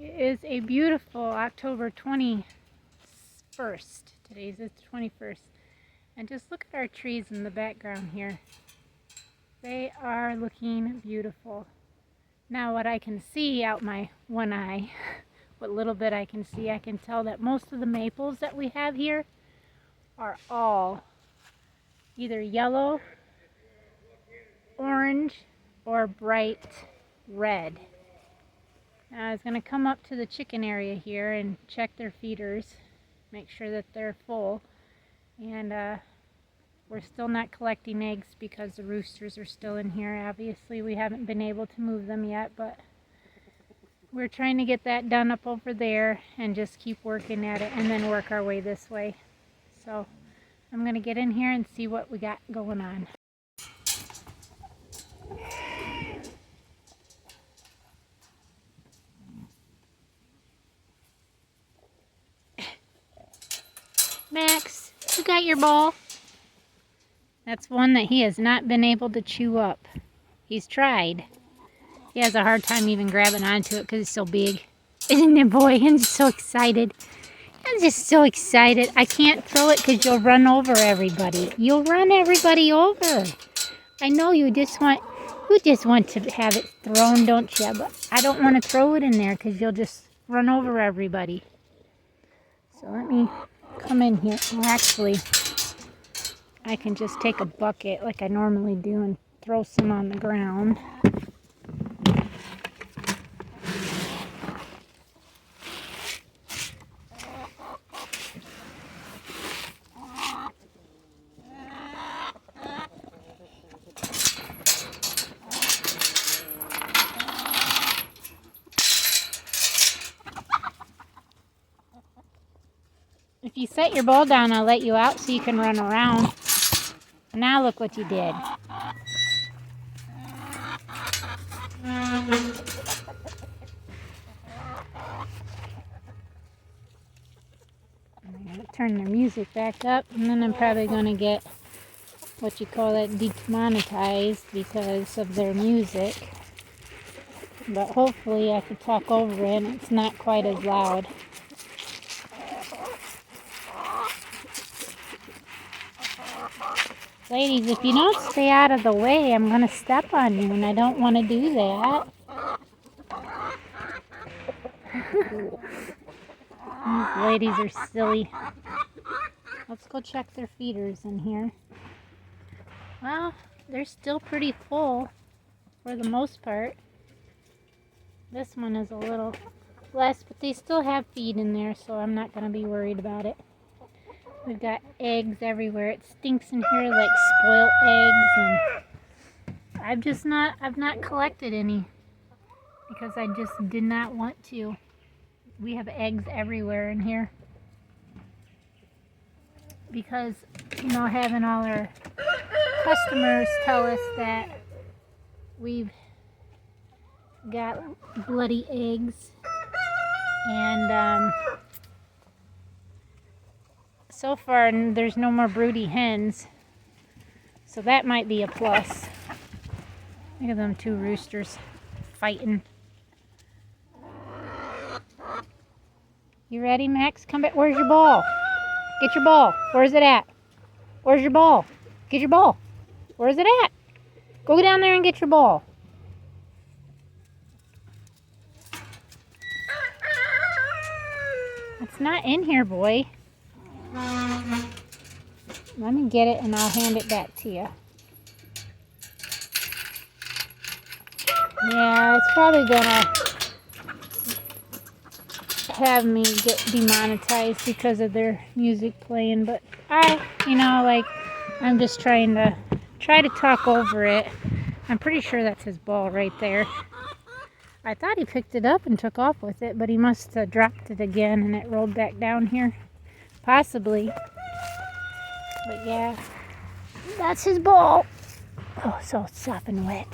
It is a beautiful October 21st. Today's the 21st. And just look at our trees in the background here. They are looking beautiful. Now what I can see out my one eye, what little bit I can see, I can tell that most of the maples that we have here are all either yellow, orange, or bright red. Now I was going to come up to the chicken area here and check their feeders, make sure that they're full, and we're still not collecting eggs because the roosters are still in here. Obviously we haven't been able to move them yet, but we're trying to get that done up over there and just keep working at it and then work our way this way. So I'm going to get in here and see what we got going on. Max, you got your ball? That's one that he has not been able to chew up. He's tried. He has a hard time even grabbing onto it because it's so big. Isn't it, boy? I'm just so excited. I'm just so excited. I can't throw it because you'll run over everybody. You'll run everybody over. I know you just want to have it thrown, don't you? But I don't want to throw it in there because you'll just run over everybody. So let me come in here. Well, actually, I can just take a bucket like I normally do and throw some on the ground. If you set your ball down, I'll let you out so you can run around. Now look what you did. I'm going to turn the music back up, and then I'm probably going to get, what you call it, demonetized because of their music. But hopefully I could talk over it and it's not quite as loud. Ladies, if you don't stay out of the way, I'm going to step on you, and I don't want to do that. These ladies are silly. Let's go check their feeders in here. Well, they're still pretty full for the most part. This one is a little less, but they still have feed in there, so I'm not going to be worried about it. We've got eggs everywhere. It stinks in here like spoiled eggs, and I've not collected any because I just did not want to. We have eggs everywhere in here because, you know, having all our customers tell us that we've got bloody eggs, and so far there's no more broody hens, so that might be a plus. Look at them two roosters fighting. You ready, Max? Come back. Where's your ball? Get your ball. Where's it at? Where's your ball? Get your ball. Where's it at? Go down there and get your ball. It's not in here, boy. Let me get it and I'll hand it back to you. Yeah, it's probably gonna have me get demonetized because of their music playing, but I'm just trying to talk over it. I'm pretty sure that's his ball right there. I thought he picked it up and took off with it, but he must have dropped it again and it rolled back down here. Possibly. But yeah, that's his ball. Oh, so soft and wet.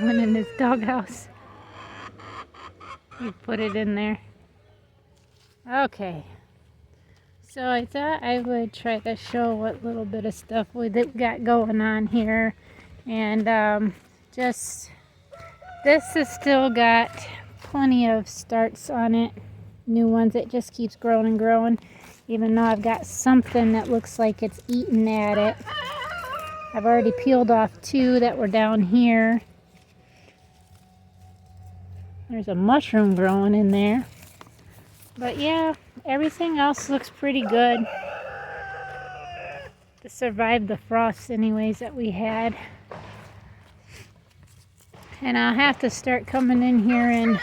Went in his doghouse. He put it in there. Okay. So I thought I would try to show what little bit of stuff we got going on here. And just, this has still got plenty of starts on it. New ones. It just keeps growing and growing. Even though I've got something that looks like it's eating at it. I've already peeled off 2 that were down here. There's a mushroom growing in there. But yeah, everything else looks pretty good. To survive the frost anyways that we had. And I'll have to start coming in here and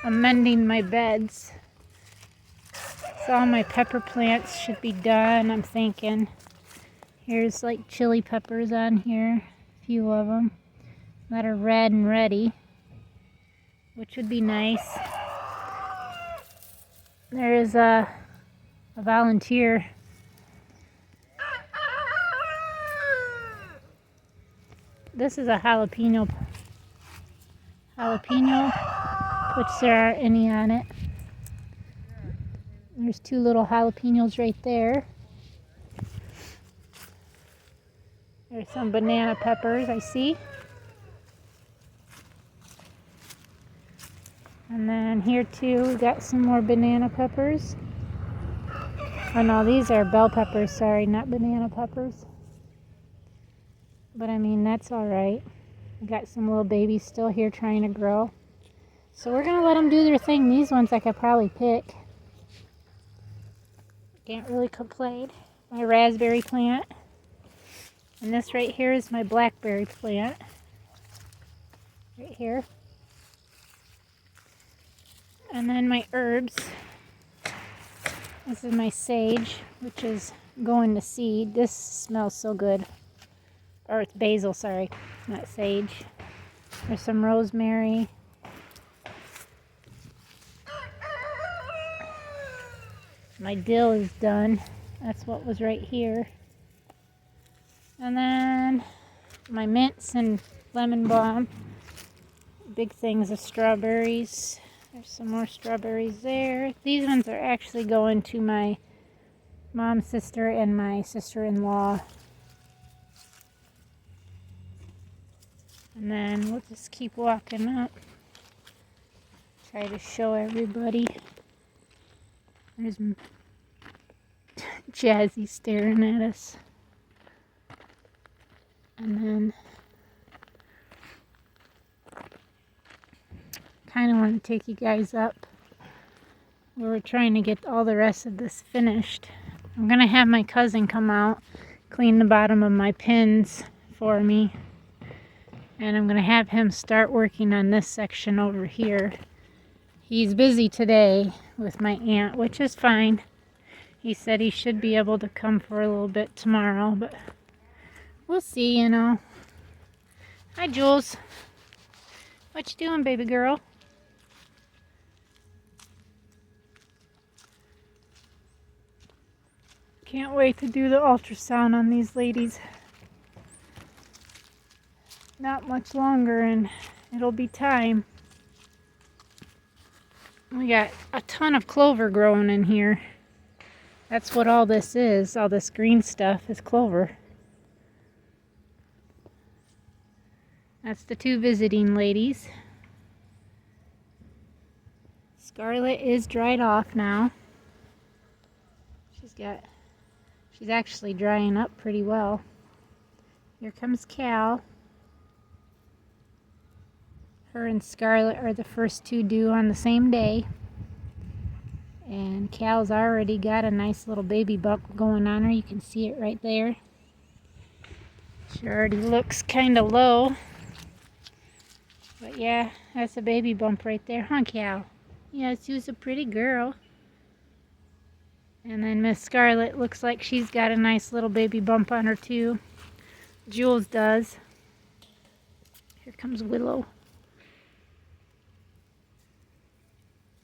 amending my beds. So all my pepper plants should be done, I'm thinking. Here's like chili peppers on here, a few of them that are red and ready, which would be nice. There is a volunteer. This is a jalapeno, which there aren't any on it. There's 2 little jalapenos right there. There's some banana peppers I see. And then here too, we got some more banana peppers. Oh no, these are bell peppers, sorry, not banana peppers. But I mean, that's alright. I got some little babies still here trying to grow. So we're going to let them do their thing. These ones I could probably pick. Can't really complain. My raspberry plant. And this right here is my blackberry plant. Right here. And then my herbs. This is my sage, which is going to seed. This smells so good. Or it's basil, sorry, not sage. There's some rosemary. My dill is done. That's what was right here. And then my mints and lemon balm. Big things of strawberries. There's some more strawberries there. These ones are actually going to my mom's sister and my sister-in-law. And then we'll just keep walking up. Try to show everybody. There's Jazzy staring at us. And then kind of want to take you guys up. We're trying to get all the rest of this finished. I'm going to have my cousin come out, clean the bottom of my pins for me. And I'm going to have him start working on this section over here. He's busy today with my aunt, which is fine. He said he should be able to come for a little bit tomorrow, but we'll see, you know. Hi, Jules. What you doing, baby girl? Can't wait to do the ultrasound on these ladies. Not much longer and it'll be time. We got a ton of clover growing in here. That's what all this is. All this green stuff is clover. That's the 2 visiting ladies. Scarlet is dried off now. She's actually drying up pretty well. Here comes Cal. Her and Scarlet are the first 2 due on the same day. And Cal's already got a nice little baby bump going on her. You can see it right there. She already looks kind of low. But yeah, that's a baby bump right there, huh, Cal? Yes, she's a pretty girl. And then Miss Scarlet looks like she's got a nice little baby bump on her too. Jules does. Here comes Willow.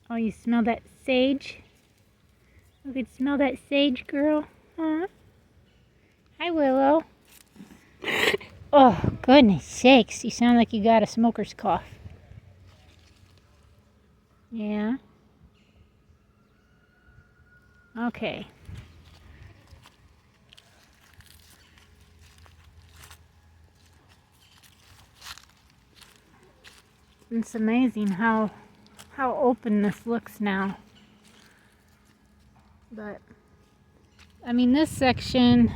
Oh, you smell that sage? You could smell that sage, girl? Huh? Hi, Willow. Oh, goodness sakes. You sound like you got a smoker's cough. Yeah. Okay. It's amazing how open this looks now. But I mean, this section,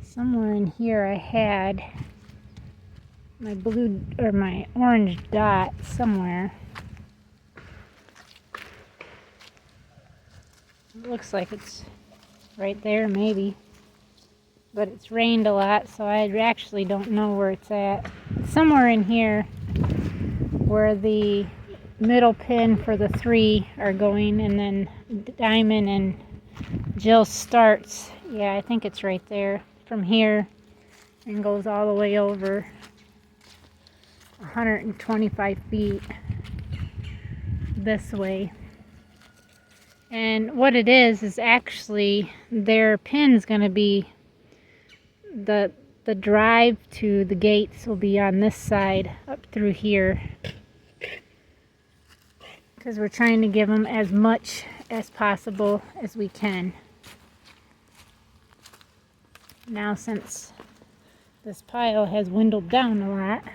somewhere in here I had my blue or my orange dot somewhere. It looks like it's right there maybe, but it's rained a lot, so I actually don't know where it's at. Somewhere in here where the middle pin for the 3 are going, and then Diamond and Jill starts. Yeah, I think it's right there from here and goes all the way over 125 feet this way. And what it is actually their pin's going to be the drive to the gates will be on this side up through here, because we're trying to give them as much as possible as we can. Now, since this pile has dwindled down a lot,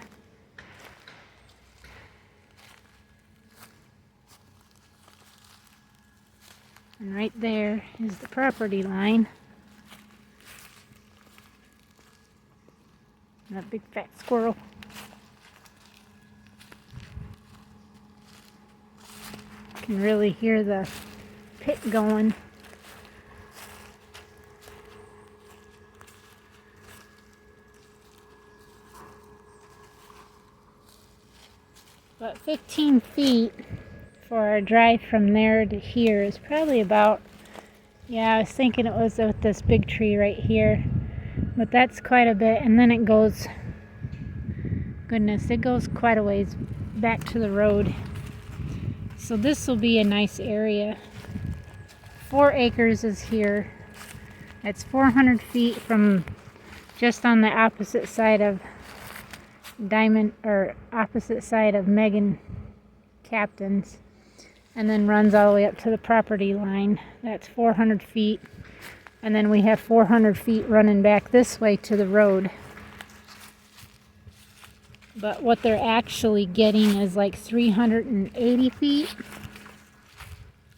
and right there is the property line. That big fat squirrel. You can really hear the pit going. But 15 feet for our drive from there to here is probably about, yeah, I was thinking it was with this big tree right here, but that's quite a bit. And then it goes, goodness, it goes quite a ways back to the road. So this will be a nice area. 4 acres is here. It's 400 feet from just on the opposite side of Diamond, or opposite side of Megan Captain's, and then runs all the way up to the property line. That's 400 feet. And then we have 400 feet running back this way to the road. But what they're actually getting is like 380 feet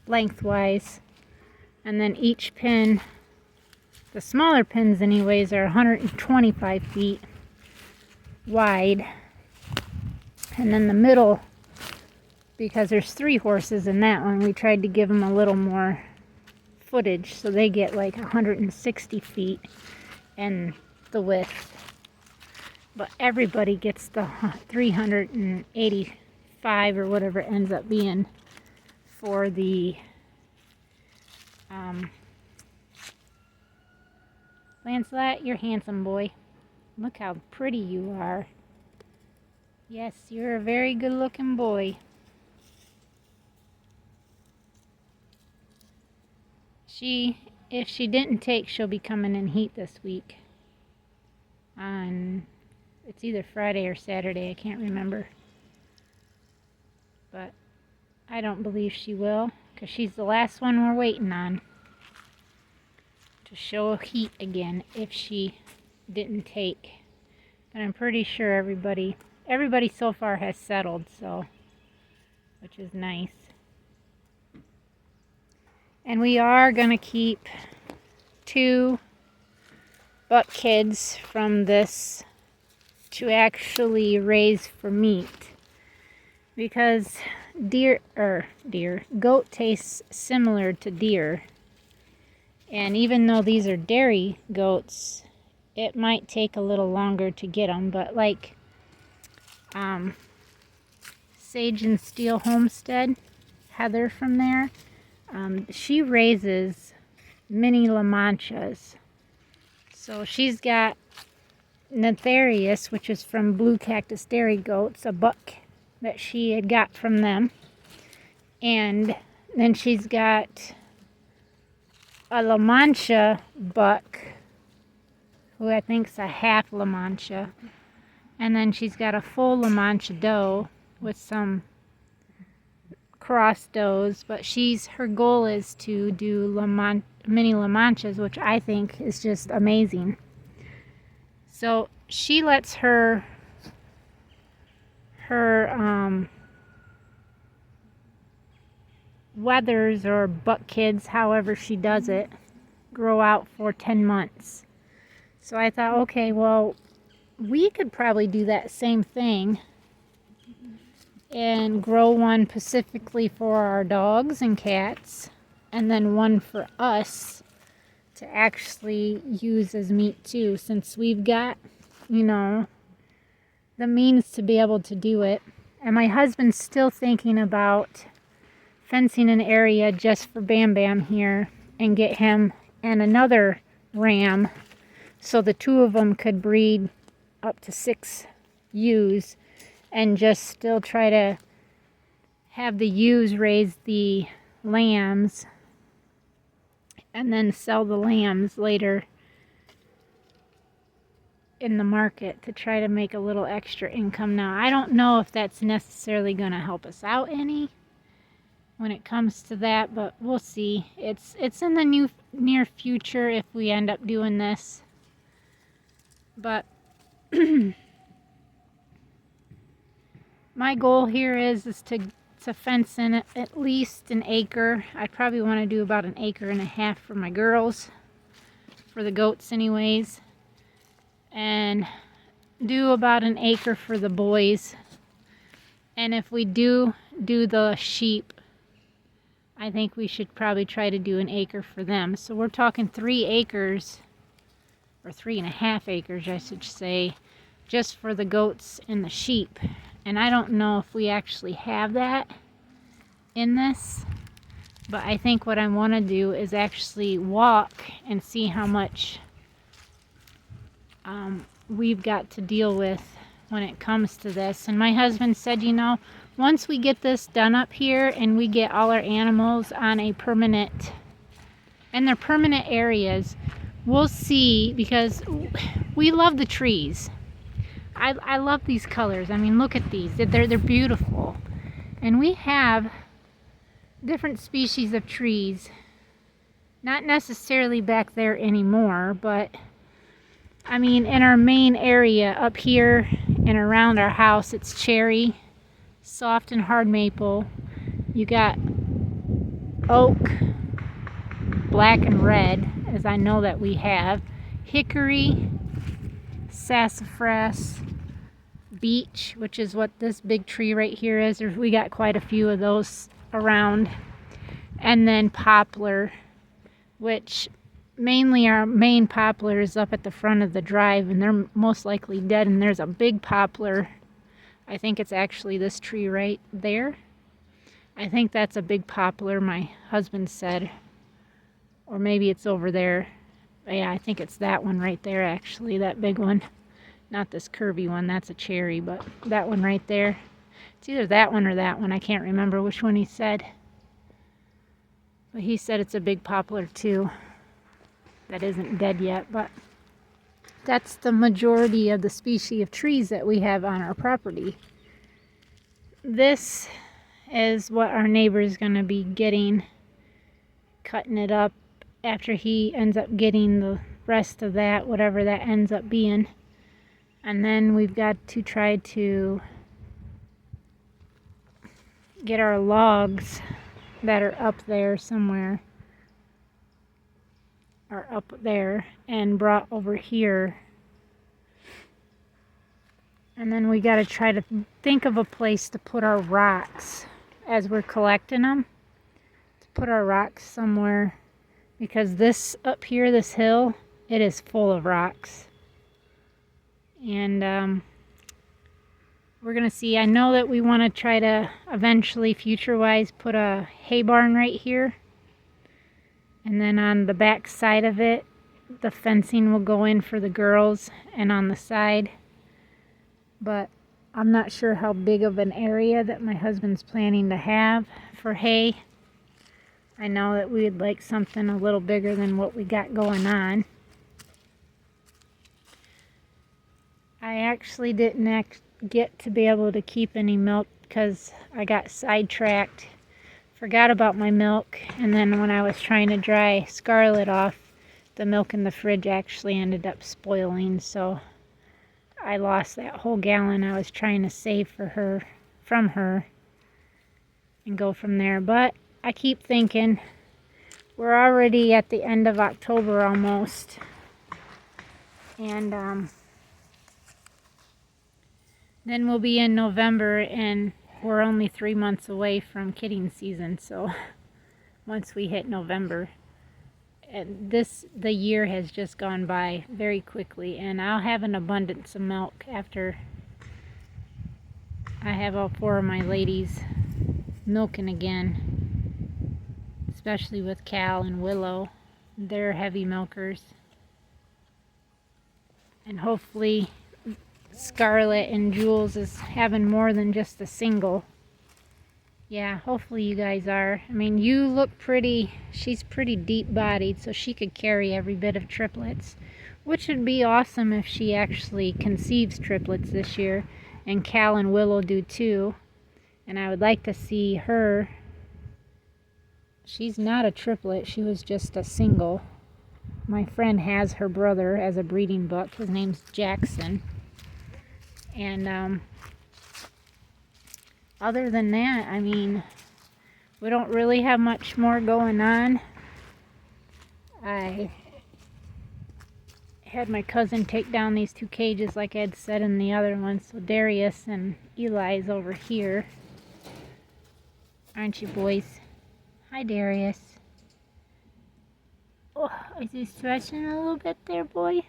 lengthwise. And then each pin, the smaller pins anyways, are 125 feet wide. And then the middle, because there's 3 horses in that one, we tried to give them a little more footage, so they get like 160 feet in the width. But everybody gets the 385 or whatever it ends up being for the Lancelot, you're handsome boy. Look how pretty you are. Yes, you're a very good looking boy. If she didn't take, she'll be coming in heat this week. It's either Friday or Saturday, I can't remember. But I don't believe she will, because she's the last one we're waiting on to show heat again if she didn't take. But I'm pretty sure everybody so far has settled, so, which is nice. And we are going to keep 2 buck kids from this to actually raise for meat, because goat tastes similar to deer. And even though these are dairy goats, it might take a little longer to get them. But like Sage and Steel Homestead, Heather from there, she raises mini La Manchas. So she's got Nefarious, which is from Blue Cactus Dairy Goats, a buck that she had got from them. And then she's got a La Mancha buck, who I think's a half La Mancha. And then she's got a full La Mancha doe with some cross does, but her goal is to do mini La Manchas, which I think is just amazing. So she lets her her wethers or buck kids, however she does it, grow out for 10 months. So I thought, okay, well, we could probably do that same thing and grow one specifically for our dogs and cats, and then one for us to actually use as meat too, since we've got, you know, the means to be able to do it. And my husband's still thinking about fencing an area just for Bam Bam here and get him and another ram so the two of them could breed up to 6 ewes and just still try to have the ewes raise the lambs and then sell the lambs later in the market to try to make a little extra income. Now, I don't know if that's necessarily going to help us out any when it comes to that, but we'll see. It's in the near future if we end up doing this. But my goal here is to fence in at least an acre. I probably want to do about 1.5 acres for my girls, for the goats anyways, and do about 1 acre for the boys. And if we do the sheep, I think we should probably try to do 1 acre for them. So we're talking 3 acres, or 3.5 acres, I should say, just for the goats and the sheep. And I don't know if we actually have that in this, but I think what I want to do is actually walk and see how much we've got to deal with when it comes to this. And my husband said, you know, once we get this done up here and we get all our animals on a permanent, and they're permanent areas, we'll see, because we love the trees. I love these colors. I mean, look at these. They're beautiful. And we have different species of trees. Not necessarily back there anymore, but I mean, in our main area up here and around our house, it's cherry, soft and hard maple. You got oak, black and red, as I know that we have, hickory, sassafras, beech, which is what this big tree right here is. We got quite a few of those around. And then poplar, which mainly our main poplar is up at the front of the drive, and they're most likely dead. And there's a big poplar. I think it's actually this tree right there. I think that's a big poplar, my husband said. Or maybe it's over there. Yeah, I think it's that one right there, actually, that big one. Not this curvy one, that's a cherry, but that one right there. It's either that one or that one. I can't remember which one he said. But he said it's a big poplar too. That isn't dead yet, but that's the majority of the species of trees that we have on our property. This is what our neighbor is going to be getting, cutting it up after he ends up getting the rest of that, whatever that ends up being. And then we've got to try to get our logs that are up there somewhere, or up there, and brought over here. And then we got to try to think of a place to put our rocks as we're collecting them, to put our rocks somewhere, because this up here, this hill, it is full of rocks. And we're gonna see. I know that we want to try to eventually, future-wise, put a hay barn right here, and then on the back side of it, the fencing will go in for the girls, and on the side. But I'm not sure how big of an area that my husband's planning to have for hay. I know that we'd like something a little bigger than what we got going on. I actually didn't get to be able to keep any milk because I got sidetracked. Forgot about my milk, and then when I was trying to dry Scarlet off, the milk in the fridge actually ended up spoiling, so I lost that whole gallon I was trying to save for her, from her, and go from there. But I keep thinking, we're already at the end of October almost, and then we'll be in November, and we're only 3 months away from kidding season. So once we hit November, and the year has just gone by very quickly, and I'll have an abundance of milk after I have all 4 of my ladies milking again, especially with Cal and Willow. They're heavy milkers, and hopefully Scarlett and Jules is having more than just a single. Yeah, hopefully you guys are. I mean, you look pretty, she's pretty deep bodied, so she could carry every bit of triplets, which would be awesome if she actually conceives triplets this year, and Cal and Willow do too. And I would like to see her. She's not a triplet, she was just a single. My friend has her brother as a breeding buck. His name's Jackson. And other than that, I mean, we don't really have much more going on. I had my cousin take down these 2 cages like I had said in the other one. So Darius and Eli's over here. Aren't you, boys? Hi, Darius. Oh, is he stretching a little bit there, boy?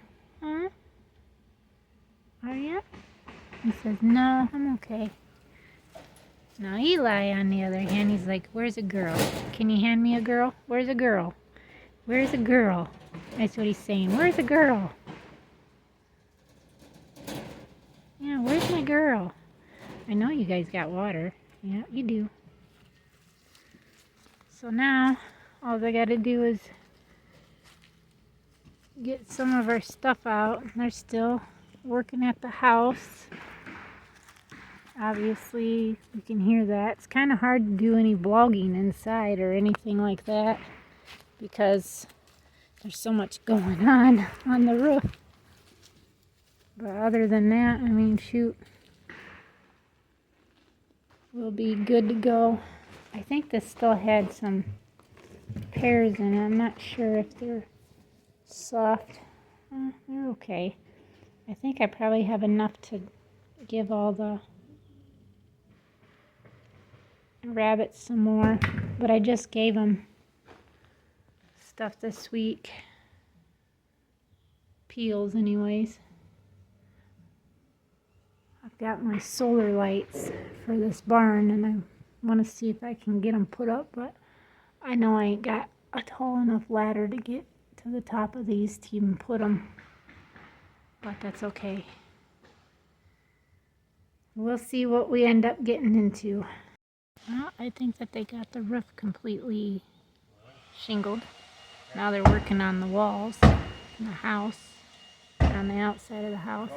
Huh? Are you? He says, no, I'm okay. Now Eli, on the other hand, he's like, where's a girl? Can you hand me a girl? Where's a girl? Where's a girl? That's what he's saying. Where's a girl? Yeah, where's my girl? I know you guys got water. Yeah, you do. So now, all I gotta do is get some of our stuff out. They're still working at the house. Obviously, you can hear that. It's kind of hard to do any vlogging inside or anything like that because there's so much going on the roof. But other than that, I mean, shoot, we'll be good to go. I think this still had some pears in it. I'm not sure if they're soft. They're okay. I think I probably have enough to give all the rabbits some more, but I just gave them stuff this week. Peels anyways. I've got my solar lights for this barn, and I want to see if I can get them put up, but I know I ain't got a tall enough ladder to get to the top of these to even put them, but that's okay. We'll see what we end up getting into. Well, I think that they got the roof completely shingled. Now they're working on the walls in the house, on the outside of the house.